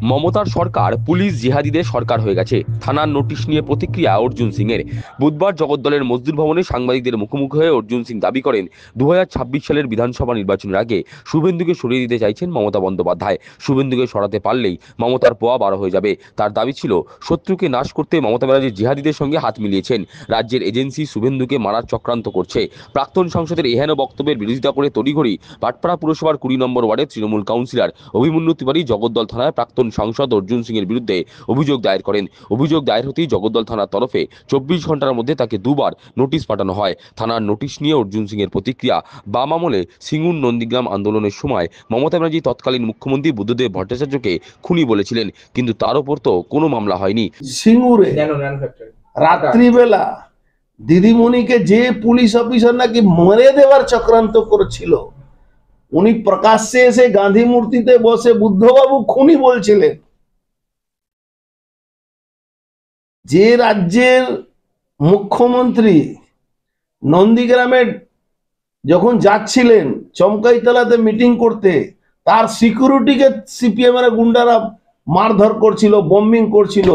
মমতার সরকার পুলিশ জিহাদিদের সরকার হয়ে গেছে, থানার নোটিশ নিয়ে প্রতিক্রিয়া অর্জুন সিং এর। বুধবার জগদ্দলের মজদুর ভবনে সাংবাদিকদের মুখোমুখি হয়ে অর্জুন সিং দাবি করেন 2026 সালের বিধানসভা নির্বাচনের আগে শুভেন্দুকে সরিয়ে দিতে চাইছেন মমতা বন্দ্যোপাধ্যায়। শুভেন্দুকে সরাতে পারলেই মমতার পোয়া 12 হয়ে যাবে। তার দাবি ছিল শত্রুকে নাশ করতে মমতা ব্যানার্জি জিহাদিদের সঙ্গে হাত মিলিয়েছেন। রাজ্যের এজেন্সি শুভেন্দুকে মারার চক্রান্ত করছে। প্রাক্তন সংসদের এহেন বক্তব্যের বিরোধিতা করে তড়িঘড়ি ভাটপাড়া পুরসভার 20 নম্বর ওয়ার্ডের তৃণমূল কাউন্সিলর অভিমন্যু তিওয়ারি জগদ্দল থানায় প্রাক্তন সাংসদ অর্জুন সিং এর বিরুদ্ধে অভিযোগ দায়ের করেন। অভিযোগ দায়ের হতেই জগদ্দল থানার তরফে 24 ঘন্টার মধ্যে তাকে দুবার নোটিশ পাঠানো হয়। থানার নোটিশ নিয়ে অর্জুন সিং এর প্রতিক্রিয়া। বাম আমলে সিঙ্গুর নন্দীগ্রাম আন্দোলনের সময় মমতা ব্যানার্জি তৎকালীন মুখ্যমন্ত্রী বুদ্ধদেব ভট্টাচার্যকে খুনি বলেছিলেন, কিন্তু তার উপর তো কোনো মামলা হয়নি। সিঙ্গুরে রাত্রিবেলা দিদিমণিকে যে পুলিশ অফিসার নাকি মেরে দেওয়ার চক্রান্ত করেছিল, উনি প্রকাশ্যে এসে গান্ধী মূর্তিতে বসে বুদ্ধবাবু খুনি বলছিলেন। যে রাজ্যের মুখ্যমন্ত্রী নন্দীগ্রামে যখন যাচ্ছিলেন চমকাইতলাতে মিটিং করতে, তার সিকিউরিটিকে সিপিএম এর গুন্ডারা মারধর করছিল, বম্বিং করছিল,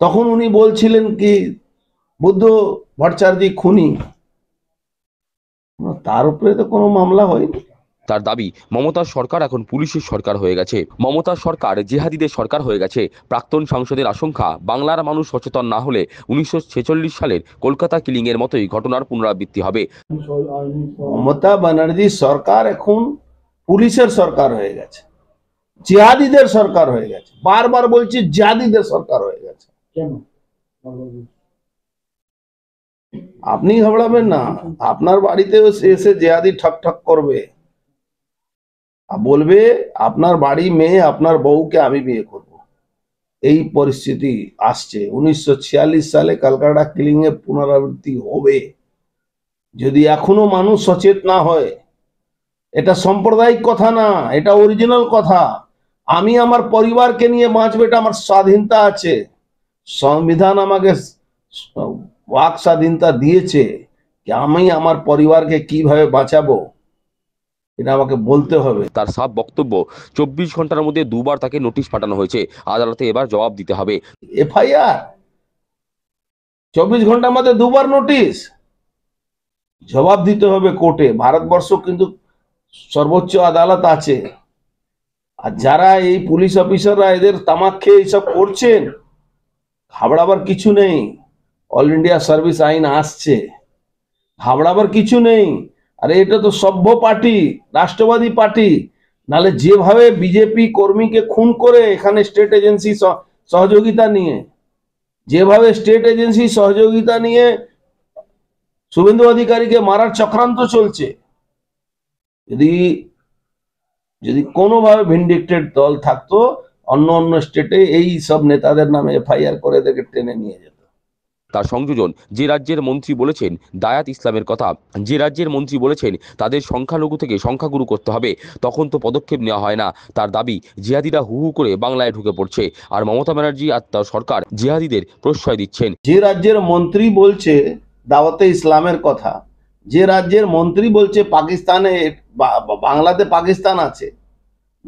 তখন উনি বলছিলেন কি বুদ্ধ ভট্টাচার্য খুনি। তার উপরে তো কোনো মামলা হয়নি। তার দাবি মমতার সরকার এখন পুলিশের সরকার হয়ে গেছে। মমতার সরকার জিহাদিদের সরকার হয়ে গেছে। প্রাক্তন সাংসদের আশঙ্কা, বাংলার মানুষ সচেতন না হলে 1946 সালের কলকাতা কিলিং এর মতোই ঘটনার পুনরাবৃত্তি হবে। মমতা ব্যানার্জি সরকার এখন পুলিশের সরকার হয়ে গেছে, জিহাদিদের সরকার হয়ে গেছে। বারবার বলছি জিহাদিদের সরকার হয়ে গেছে। কেন আপনি ঘাবড়াবেন না, আপনার বাড়িতেও এসে জিহাদি ঠক ঠক করবে, বলবে আপনার বাড়ি মেয়ে আপনার বউকে আমি বিয়ে করব। এই পরিস্থিতি আসছে। 1946 সালে কলকাতা কিলিং এর পুনরাবৃত্তি হবে যদি এখনো মানুষ সচেত না হয়। এটা সাম্প্রদায়িক কথা না, এটা অরিজিনাল কথা। আমি আমার পরিবারকে নিয়ে বাঁচবো, এটা আমার স্বাধীনতা আছে। সংবিধান আমাকে বাক স্বাধীনতা দিয়েছে যে আমি আমার পরিবারকে কিভাবে বাঁচাবো, এটা আমাকে বলতে হবে। তার সাফ বক্তব্য, 24 ঘন্টার মধ্যে দুবার তাকে নোটিশ পাঠানো হয়েছে, আদালতে এবার জবাব দিতে হবে। এফআইআর 24 ঘন্টার মধ্যে দুবার নোটিশ, জবাব দিতে হবে কোর্টে। ভারতবর্ষ কিন্তু সর্বোচ্চ আদালত আছে। আর যারা এই পুলিশ অফিসাররা এদের তামাক খেয়ে এইসব করছেন, ঘাবড়াবার কিছু নেই। অল ইন্ডিয়া সার্ভিস আইন আসছে, ঘাবড়াবার কিছু নেই। আরে এটা তো সভ্য পার্টি, রাষ্ট্রবাদী পার্টি। নালে যেভাবে বিজেপি কর্মীকে খুন করে এখানে স্টেট এজেন্সি সহযোগিতা নিয়ে, যেভাবে স্টেট এজেন্সি সহযোগিতা নিয়ে শুভেন্দু অধিকারীকে মারার চক্রান্ত চলছে, যদি যদি কোনোভাবে ভিন্ডিক্টেড দল থাকতো, অন্য অন্য স্টেটে এই সব নেতাদের নামে এফআইআর করে এদেরকে টেনে নিয়ে যেত। তার সংযোজন, যে রাজ্যের মন্ত্রী বলেছেন দায়াত ইসলামের কথা, যে রাজ্যের মন্ত্রী বলেছেন তাদের সংখ্যালঘু থেকে সংখ্যাগুরু করতে হবে, তখন তো পদক্ষেপ নেওয়া হয় না। তার দাবি জিহাদিরা হু হু করে বাংলায় ঢুকে পড়ছে, আর মমতা ব্যানার্জি আর তার সরকার জিহাদিদের প্রশ্রয় দিচ্ছেন। যে রাজ্যের মন্ত্রী বলছে দাওয়াতে ইসলামের কথা, যে রাজ্যের মন্ত্রী বলছে পাকিস্তানে বাংলাতে পাকিস্তান আছে,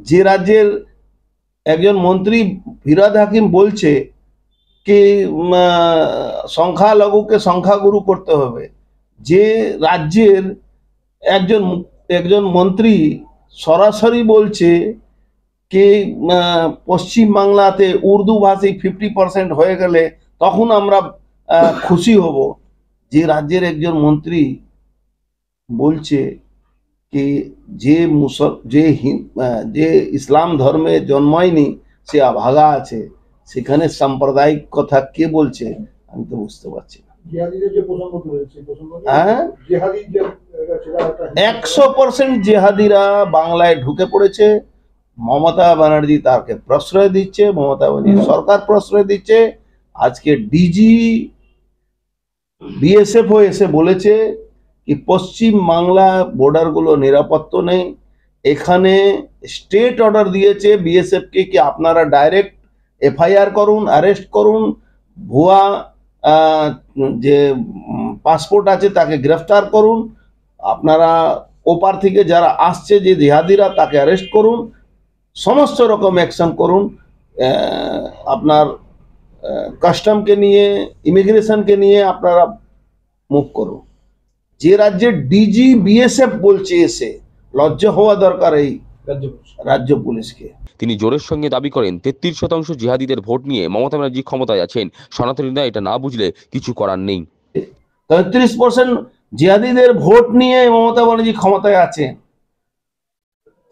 যে রাজ্যের একজন মন্ত্রী ফিরাদ হাকিম বলছে কি সংখ্যালঘুকে সংখ্যাগুরু করতে হবে, যে রাজ্যের একজন একজন মন্ত্রী সরাসরি বলছে কি পশ্চিম বাংলাতে উর্দু ভাষী 50% হয়ে গেলে তখন আমরা খুশি হব, যে রাজ্যের একজন মন্ত্রী বলছে কি যে ইসলাম ধর্মে জন্মায়নি সে অভাগা আছে, সেখানে সাম্প্রদায়িক কথা কে বলছে আমি তো বুঝতে পারছি না। 100% জেহাদিরা বাংলায় ঢুকে পড়েছে। মমতা ব্যানার্জি তাকে প্রশ্রয় দিচ্ছে, মমতা ব্যানার্জি সরকার প্রশ্রয় দিচ্ছে। আজকে ডিজি বিএসএফ এসে বলেছে কি পশ্চিম বাংলা বর্ডারগুলো নিরাপত্ত নেই। এখানে স্টেট অর্ডার দিয়েছে বিএসএফ কে কি আপনারা ডাইরেক্ট এফআইআর করুন, অ্যারেস্ট করুন, ভুয়া যে পাসপোর্ট আছে তাকে গ্রেফতার করুন, আপনারা ওপার থেকে যারা আসছে যে জিহাদিরা তাকে অ্যারেস্ট করুন। সমস্ত রকম অ্যাকশন করুন। আপনার কাস্টমকে নিয়ে, ইমিগ্রেশনকে নিয়ে আপনারা মুভ করুন। যে রাজ্যের ডিজি বিএসএফ বলছে, এসে লজ্জা হওয়া দরকার এই রাজ্য পুলিশকে। তিনি জোরের সঙ্গে দাবি করেন 33% জিহাদিদের ভোট নিয়ে মমতা ব্যানার্জি ক্ষমতায় আছেন। সনাতনীরা এটা না বুঝলে কিছু করার নেই। 33% জিহাদিদের ভোট নিয়ে মমতা ব্যানার্জি ক্ষমতায় আছেন,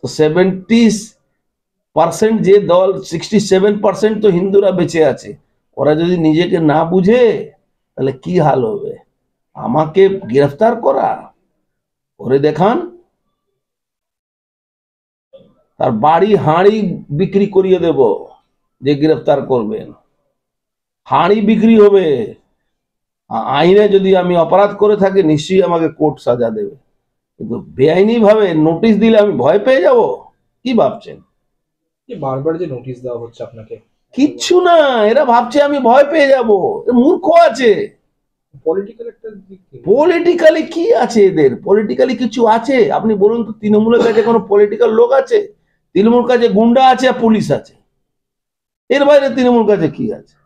তো 70% যে দল, 67% তো হিন্দুরা বেঁচে আছে। ওরা যদি নিজেকে না বুঝে তাহলে কি হাল হবে? আমাকে গ্রেফতার করা, করে দেখান, তার বাড়ি হাঁড়ি বিক্রি করিয়ে দেব। যে গ্রেফতার করবেন, হাঁড়ি বিক্রি হবে। আইনে যদি আমি অপরাধ করে থাকি, নিশ্চয়ই আমাকে কোর্ট সাজা দেবে। কিন্তু বেআইনি ভাবে নোটিশ দিলে আমি ভয় পেয়ে যাব? কি ভাবছেন? বারবার যে নোটিশ দেওয়া হচ্ছে আপনাকে, কিচ্ছু না, এরা ভাবছে আমি ভয় পেয়ে যাব। মূর্খ আছে। পলিটিক্যাল একটা দিক থেকে। পলিটিক্যালি কি আছে এদের? পলিটিক্যালি কিছু আছে? আপনি বলুন তো, তৃণমূলের কাছে কোনো পলিটিক্যাল লোক আছে? তৃণমূল কাছে গুন্ডা আছে আর পুলিশ আছে, এর বাইরে তৃণমূল কাছে কি আছে?